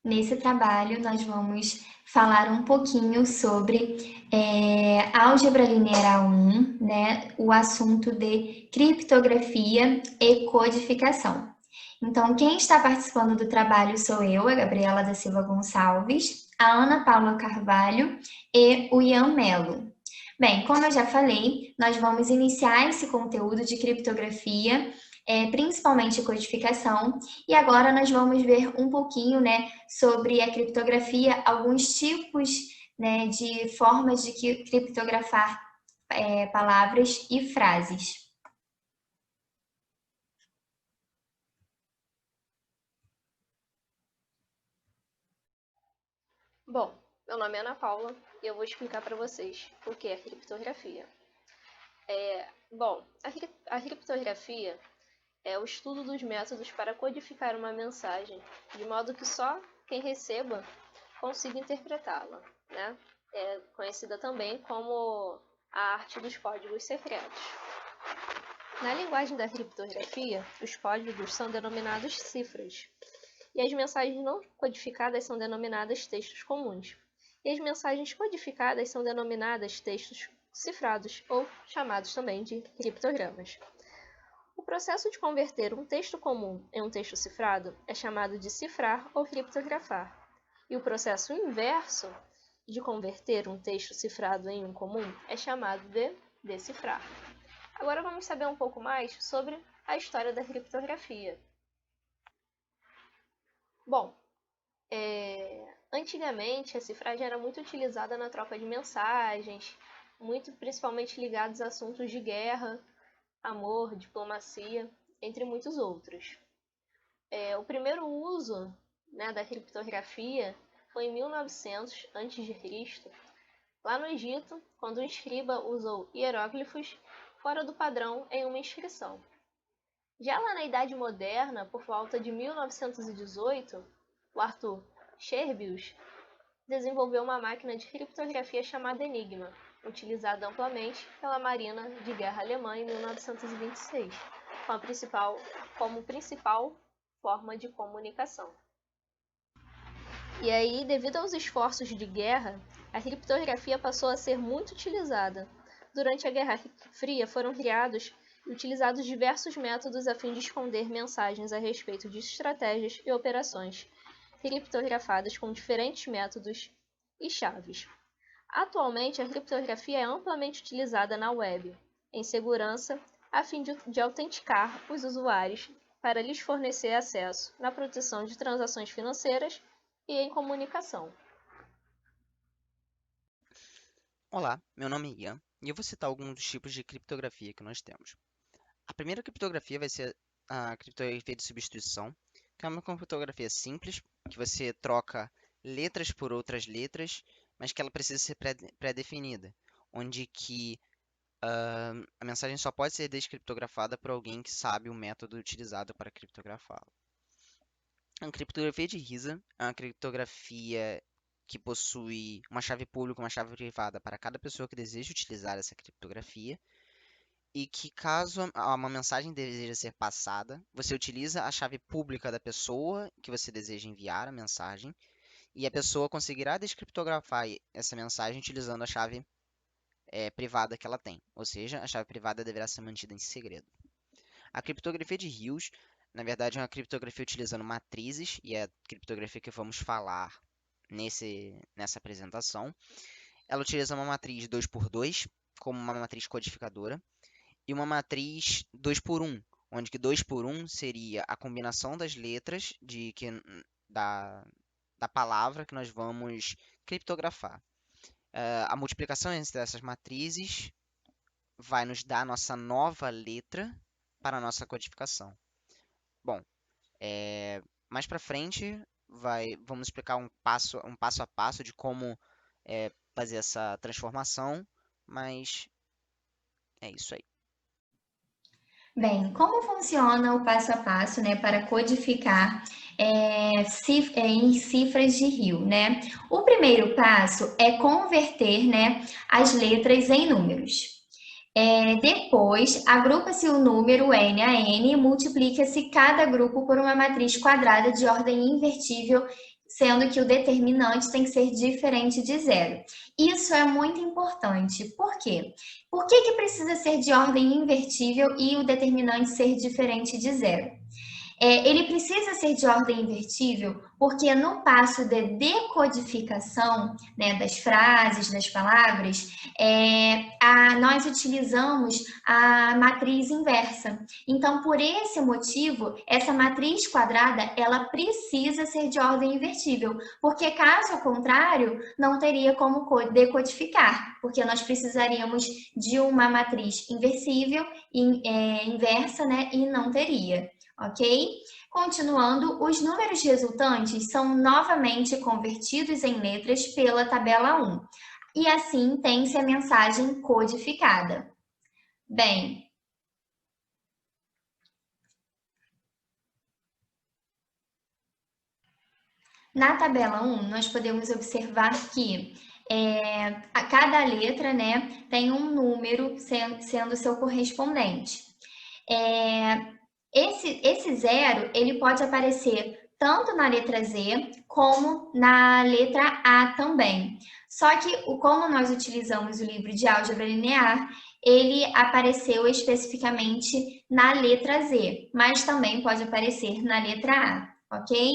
Nesse trabalho, nós vamos falar um pouquinho sobre álgebra linear 1, né, o assunto de criptografia e codificação. Então, quem está participando do trabalho sou eu, a Gabriela da Silva Gonçalves, a Ana Paula Carvalho e o Ian Melo. Bem, como eu já falei, nós vamos iniciar esse conteúdo de criptografia, principalmente codificação, e agora nós vamos ver um pouquinho, né, sobre a criptografia, alguns tipos, né, de formas de criptografar palavras e frases. Bom, meu nome é Ana Paula e eu vou explicar para vocês o que é criptografia. A criptografia é o estudo dos métodos para codificar uma mensagem, de modo que só quem receba consiga interpretá-la, né? É conhecida também como a arte dos códigos secretos. Na linguagem da criptografia, os códigos são denominados cifras, e as mensagens não codificadas são denominadas textos comuns. E as mensagens codificadas são denominadas textos cifrados, ou chamados também de criptogramas. O processo de converter um texto comum em um texto cifrado é chamado de cifrar ou criptografar. E o processo inverso de converter um texto cifrado em um comum é chamado de decifrar. Agora vamos saber um pouco mais sobre a história da criptografia. Bom, antigamente a cifragem era muito utilizada na troca de mensagens, principalmente ligados a assuntos de guerra, amor, diplomacia, entre muitos outros. O primeiro uso, né, da criptografia foi em 1900 a.C., lá no Egito, quando um escriba usou hieróglifos fora do padrão em uma inscrição. Já lá na Idade Moderna, por volta de 1918, o Arthur Scherbius desenvolveu uma máquina de criptografia chamada Enigma, utilizada amplamente pela Marina de Guerra Alemã em 1926, como principal forma de comunicação. E aí, devido aos esforços de guerra, a criptografia passou a ser muito utilizada. Durante a Guerra Fria foram criados e utilizados diversos métodos a fim de esconder mensagens a respeito de estratégias e operações criptografadas com diferentes métodos e chaves. Atualmente, a criptografia é amplamente utilizada na web, em segurança, a fim de autenticar os usuários para lhes fornecer acesso na proteção de transações financeiras e em comunicação. Olá, meu nome é Ian e eu vou citar alguns dos tipos de criptografia que nós temos. A primeira criptografia vai ser a criptografia de substituição, que é uma criptografia simples, que você troca letras por outras letras, mas que ela precisa ser pré-definida, onde que a mensagem só pode ser descriptografada por alguém que sabe o método utilizado para criptografá-la. A criptografia de Risa é uma criptografia que possui uma chave pública e uma chave privada para cada pessoa que deseja utilizar essa criptografia, e que caso uma mensagem deseja ser passada, você utiliza a chave pública da pessoa que você deseja enviar a mensagem, e a pessoa conseguirá descriptografar essa mensagem utilizando a chave privada que ela tem, ou seja, a chave privada deverá ser mantida em segredo. A criptografia de Rios, na verdade, é uma criptografia utilizando matrizes, e é a criptografia que vamos falar nessa apresentação. Ela utiliza uma matriz 2x2 como uma matriz codificadora e uma matriz 2x1, onde que 2x1 seria a combinação das letras da, da palavra que nós vamos criptografar. A multiplicação entre essas matrizes vai nos dar a nossa nova letra para a nossa codificação. Bom, mais para frente vamos explicar um passo a passo de como fazer essa transformação, mas é isso aí. Bem, como funciona o passo a passo, né, para codificar em cifras de Rio, né? O primeiro passo é converter, né, as letras em números. Depois, agrupa-se o número n a n e multiplica-se cada grupo por uma matriz quadrada de ordem invertível sendo que o determinante tem que ser diferente de 0. Isso é muito importante. Por quê? Por que precisa ser de ordem invertível e o determinante ser diferente de 0? Ele precisa ser de ordem invertível porque no passo de decodificação, né, das frases, das palavras, nós utilizamos a matriz inversa. Então, por esse motivo, essa matriz quadrada, ela precisa ser de ordem invertível, porque caso contrário, não teria como decodificar, porque nós precisaríamos de uma matriz inversível, inversa, né, e não teria. Ok? Continuando, os números resultantes são novamente convertidos em letras pela tabela 1. E assim tem-se a mensagem codificada. Bem, na tabela 1, nós podemos observar que a cada letra, né, tem um número sendo seu correspondente. Esse 0, ele pode aparecer tanto na letra Z como na letra A também. Só que, como nós utilizamos o livro de álgebra linear, ele apareceu especificamente na letra Z, mas também pode aparecer na letra A, ok?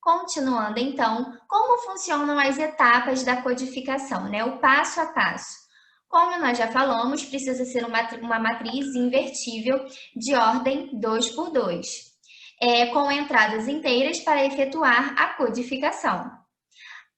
Continuando, então, como funcionam as etapas da codificação, né? O passo a passo. Como nós já falamos, precisa ser uma matriz invertível de ordem 2 por 2, com entradas inteiras para efetuar a codificação.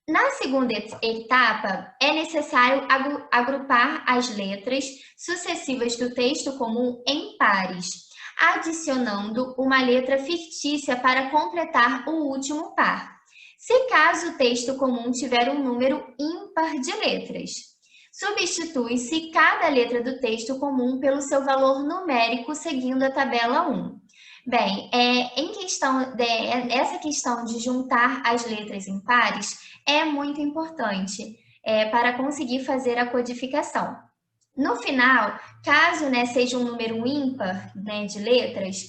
Na segunda etapa, é necessário agrupar as letras sucessivas do texto comum em pares, adicionando uma letra fictícia para completar o último par, se caso o texto comum tiver um número ímpar de letras. Substitui-se cada letra do texto comum pelo seu valor numérico seguindo a tabela 1. Bem, essa questão de juntar as letras em pares é muito importante para conseguir fazer a codificação. No final, caso, né, seja um número ímpar, né, de letras,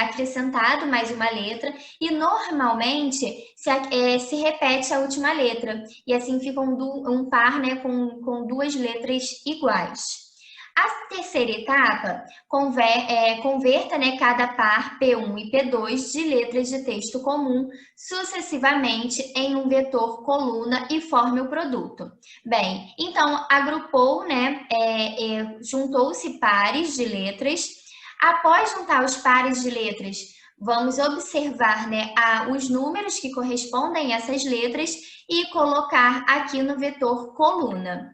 acrescentado mais uma letra e normalmente se repete a última letra e assim fica um par, né, com duas letras iguais. A terceira etapa converta, né, cada par P1 e P2 de letras de texto comum sucessivamente em um vetor coluna e forme o produto. Bem, então agrupou, né, juntou-se pares de letras. Após juntar os pares de letras, vamos observar, né, os números que correspondem a essas letras e colocar aqui no vetor coluna.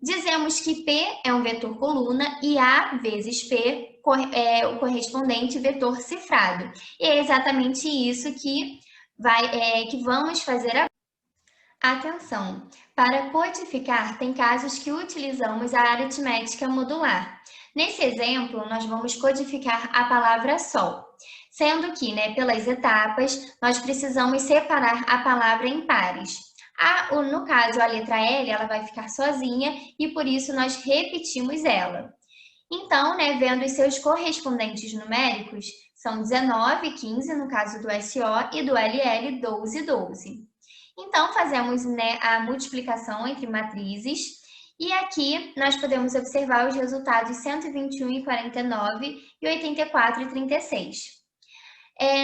Dizemos que P é um vetor coluna e A vezes P é o correspondente vetor cifrado. E é exatamente isso que vamos fazer agora. Atenção! Para codificar, tem casos que utilizamos a aritmética modular. Nesse exemplo, nós vamos codificar a palavra sol, sendo que, né, pelas etapas, nós precisamos separar a palavra em pares. No caso, a letra L, ela vai ficar sozinha e por isso nós repetimos ela. Então, né, vendo os seus correspondentes numéricos, são 19, 15 no caso do SO e do LL, 12, 12. Então, fazemos, né, a multiplicação entre matrizes e aqui nós podemos observar os resultados 121 e 49 e 84 e 36.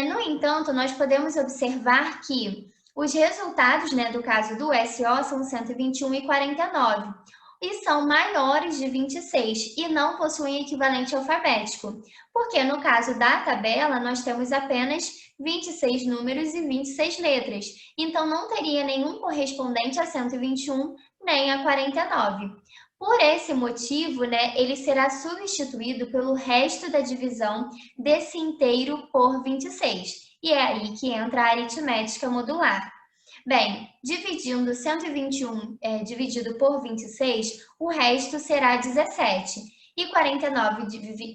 No entanto, nós podemos observar que os resultados, né, do caso do SO são 121 e 49 e são maiores de 26 e não possuem equivalente alfabético, porque no caso da tabela nós temos apenas 26 números e 26 letras, então não teria nenhum correspondente a 121 nem a 49. Por esse motivo, né, ele será substituído pelo resto da divisão desse inteiro por 26. E é aí que entra a aritmética modular. Bem, dividindo 121 dividido por 26, o resto será 17. E 49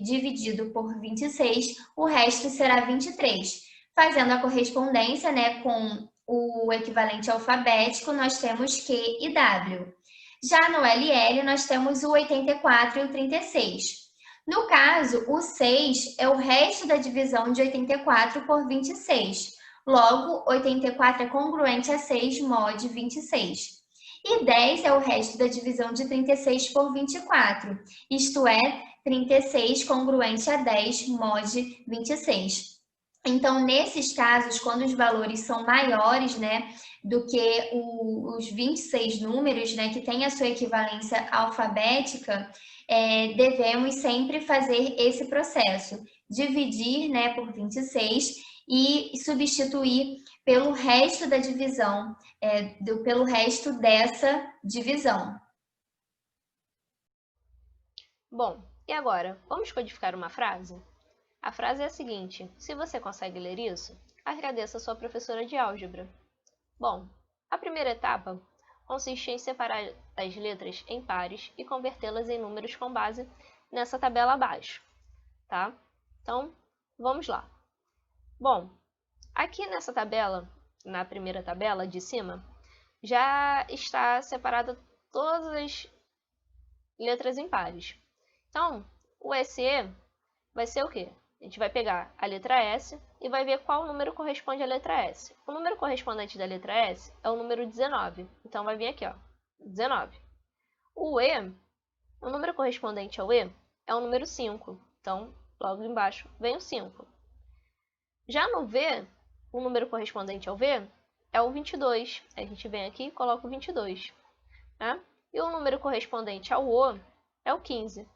dividido por 26, o resto será 23. Fazendo a correspondência, né, com o equivalente alfabético, nós temos Q e W. Já no LL, nós temos o 84 e o 36. No caso, o 6 é o resto da divisão de 84 por 26. Logo, 84 é congruente a 6 mod 26. E 10 é o resto da divisão de 36 por 24, isto é, 36 congruente a 10 mod 26. Então, nesses casos, quando os valores são maiores, né, do que os 26 números, né, que têm a sua equivalência alfabética, devemos sempre fazer esse processo, dividir, né, por 26 e substituir pelo resto da divisão, pelo resto dessa divisão. Bom, e agora, vamos codificar uma frase? A frase é a seguinte: se você consegue ler isso, agradeça a sua professora de álgebra. Bom, a primeira etapa consiste em separar as letras em pares e convertê-las em números com base nessa tabela abaixo, tá? Então, vamos lá. Bom, aqui nessa tabela, na primeira tabela de cima, já está separada todas as letras em pares. Então, o SE vai ser o quê? A gente vai pegar a letra S e vai ver qual número corresponde à letra S. O número correspondente da letra S é o número 19. Então, vai vir aqui, ó, 19. O E, o número correspondente ao E é o número 5. Então, logo embaixo vem o 5. Já no V, o número correspondente ao V é o 22. A gente vem aqui e coloca o 22. Né? E o número correspondente ao O é o 15.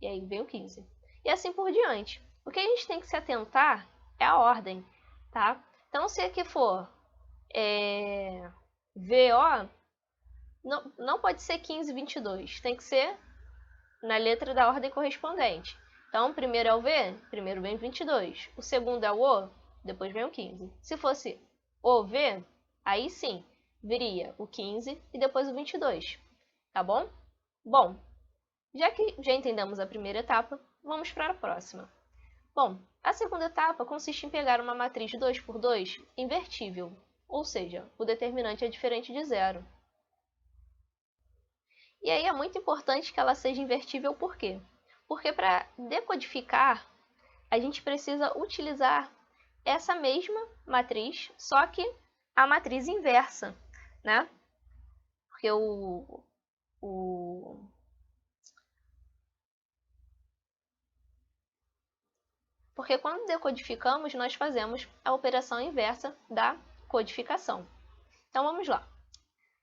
E aí vem o 15. E assim por diante. O que a gente tem que se atentar é a ordem, tá? Então, se aqui for VO, não pode ser 15, 22. Tem que ser na letra da ordem correspondente. Então, o primeiro é o V, primeiro vem o 22. O segundo é o O, depois vem o 15. Se fosse o V, aí sim, viria o 15 e depois o 22. Tá bom? Bom, já que já entendemos a primeira etapa, vamos para a próxima. Bom, a segunda etapa consiste em pegar uma matriz 2 por 2 invertível, ou seja, o determinante é diferente de zero. E aí é muito importante que ela seja invertível, por quê? Porque para decodificar, a gente precisa utilizar essa mesma matriz, só que a matriz inversa, né? Porque Porque quando decodificamos, nós fazemos a operação inversa da codificação. Então, vamos lá.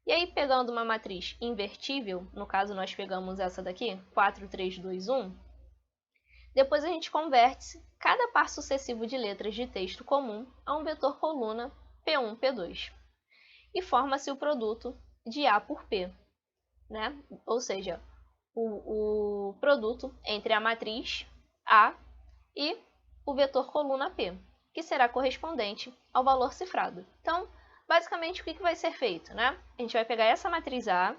E aí, pegando uma matriz invertível, no caso nós pegamos essa daqui, 4, 3, 2, 1, depois a gente converte cada par sucessivo de letras de texto comum a um vetor coluna P1, P2. E forma-se o produto de A por P, né? Ou seja, o produto entre a matriz A e o vetor coluna P, que será correspondente ao valor cifrado. Então, basicamente, o que vai ser feito? Né? A gente vai pegar essa matriz A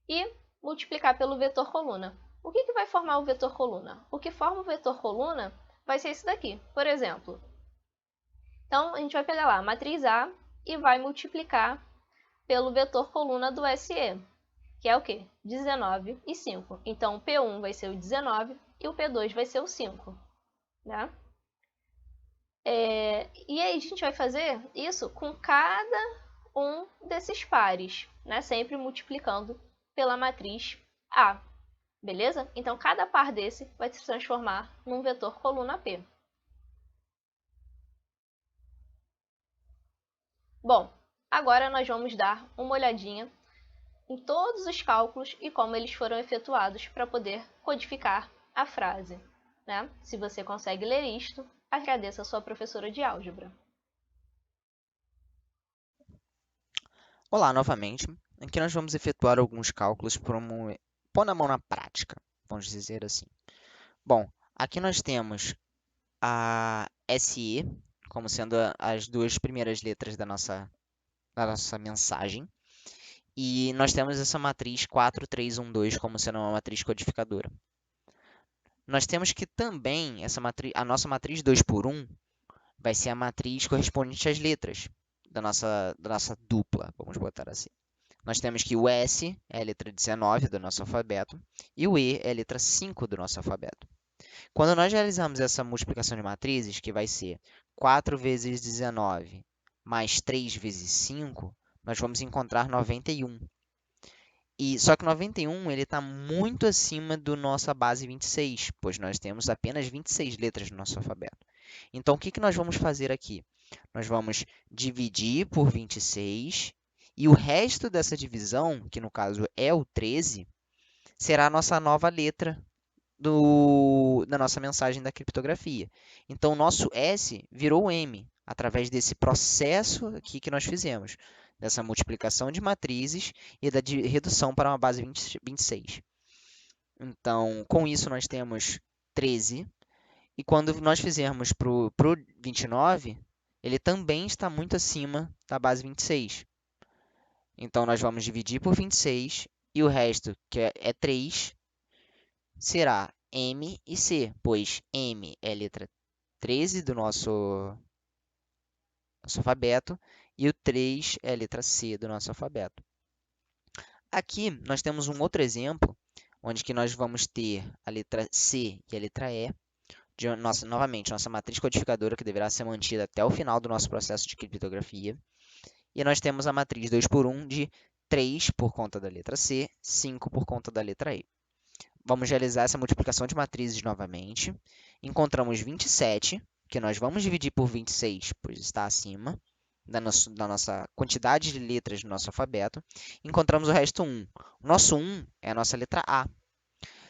e multiplicar pelo vetor coluna. O que vai formar o vetor coluna? O que forma o vetor coluna vai ser isso daqui, por exemplo. Então, a gente vai pegar lá a matriz A e vai multiplicar pelo vetor coluna do SE, que é o quê? 19 e 5. Então, o P1 vai ser o 19 e o P2 vai ser o 5. Né? E aí a gente vai fazer isso com cada um desses pares, né? Sempre multiplicando pela matriz A, beleza? Então, cada par desse vai se transformar num vetor coluna P. Bom, agora nós vamos dar uma olhadinha em todos os cálculos e como eles foram efetuados para poder codificar a frase. Né? Se você consegue ler isto, agradeça a sua professora de álgebra. Olá, novamente. Aqui nós vamos efetuar alguns cálculos pondo a mão na prática, vamos dizer assim. Bom, aqui nós temos a SE, como sendo as duas primeiras letras da nossa mensagem. E nós temos essa matriz 4, 3, 1, 2 como sendo uma matriz codificadora. Nós temos que também, a nossa matriz 2 por 1 vai ser a matriz correspondente às letras da nossa dupla, vamos botar assim. Nós temos que o S é a letra 19 do nosso alfabeto e o E é a letra 5 do nosso alfabeto. Quando nós realizarmos essa multiplicação de matrizes, que vai ser 4 vezes 19 mais 3 vezes 5, nós vamos encontrar 91. Só que 91 ele está muito acima do nossa base 26, pois nós temos apenas 26 letras no nosso alfabeto. Então, o que nós vamos fazer aqui? Nós vamos dividir por 26 e o resto dessa divisão, que no caso é o 13, será a nossa nova letra da nossa mensagem da criptografia. Então, o nosso S virou M, através desse processo aqui que nós fizemos, dessa multiplicação de matrizes e da redução para uma base 26. Então, com isso, nós temos 13. E quando nós fizermos para o 29, ele também está muito acima da base 26. Então, nós vamos dividir por 26 e o resto, que é 3, será M e C, pois M é a letra 13 do nosso alfabeto e o 3 é a letra C do nosso alfabeto. Aqui nós temos um outro exemplo, onde que nós vamos ter a letra C e a letra E, novamente, nossa matriz codificadora, que deverá ser mantida até o final do nosso processo de criptografia. E nós temos a matriz 2 por 1 de 3 por conta da letra C, 5 por conta da letra E. Vamos realizar essa multiplicação de matrizes novamente. Encontramos 27, que nós vamos dividir por 26, pois está acima da nossa quantidade de letras do nosso alfabeto. Encontramos o resto 1. O nosso 1 é a nossa letra A.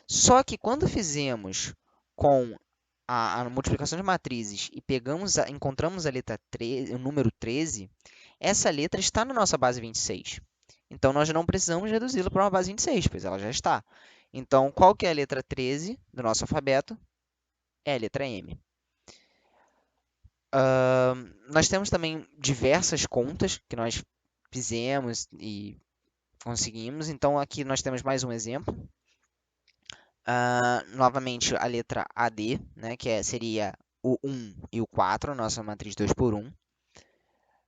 Só que quando fizemos com a multiplicação de matrizes e encontramos a letra 13, o número 13, essa letra está na nossa base 26. Então, nós não precisamos reduzi-la para uma base 26, pois ela já está. Então, qual que é a letra 13 do nosso alfabeto? É a letra M. Nós temos também diversas contas que nós fizemos e conseguimos. Então, aqui nós temos mais um exemplo. Novamente, a letra AD, né, que seria o 1 e o 4, nossa matriz 2 por 1.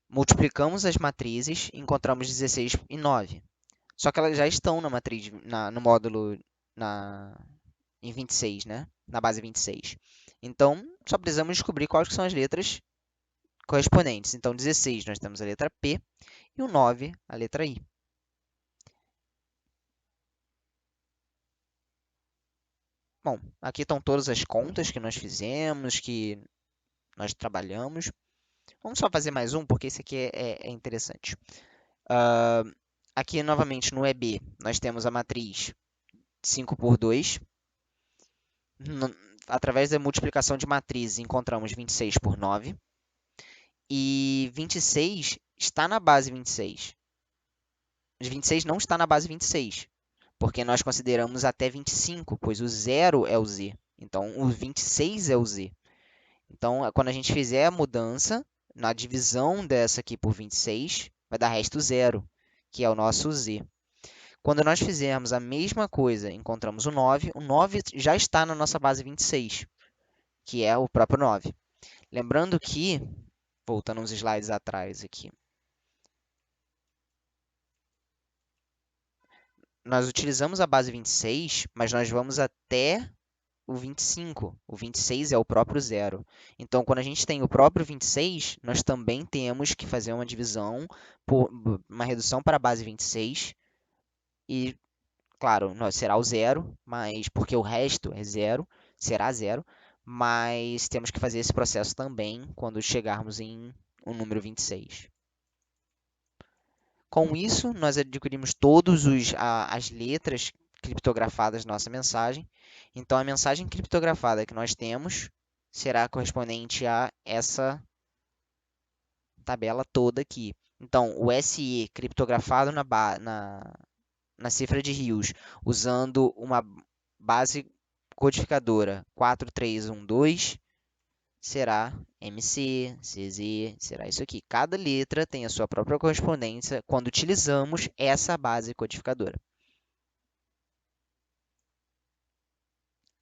Multiplicamos as matrizes e encontramos 16 e 9. Só que elas já estão na matriz, no módulo em 26, né? Na base 26. Então, só precisamos descobrir quais são as letras correspondentes. Então, 16 nós temos a letra P e o 9 a letra I. Bom, aqui estão todas as contas que nós fizemos, que nós trabalhamos. Vamos só fazer mais um, porque esse aqui é interessante. Aqui, novamente, no EB, nós temos a matriz 5 por 2. Através da multiplicação de matrizes, encontramos 26 por 9. E 26 está na base 26. 26 não está na base 26, porque nós consideramos até 25, pois o 0 é o Z. Então, o 26 é o Z. Então, quando a gente fizer a mudança, na divisão dessa aqui por 26, vai dar resto 0, que é o nosso Z. Quando nós fizermos a mesma coisa, encontramos o 9 já está na nossa base 26, que é o próprio 9. Lembrando que, voltando uns slides atrás aqui, nós utilizamos a base 26, mas nós vamos até o 25. O 26 é o próprio zero. Então, quando a gente tem o próprio 26, nós também temos que fazer uma divisão, uma redução para a base 26. E, claro, será o zero, mas porque o resto é zero, será zero. Mas temos que fazer esse processo também quando chegarmos em o número 26. Com isso, nós adquirimos todas as letras criptografadas da nossa mensagem. Então, a mensagem criptografada que nós temos será correspondente a essa tabela toda aqui. Então, o SE criptografado na cifra de Rios, usando uma base codificadora 4312, será MC, CZ, será isso aqui. Cada letra tem a sua própria correspondência quando utilizamos essa base codificadora.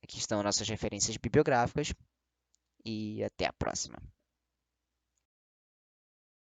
Aqui estão nossas referências bibliográficas e até a próxima.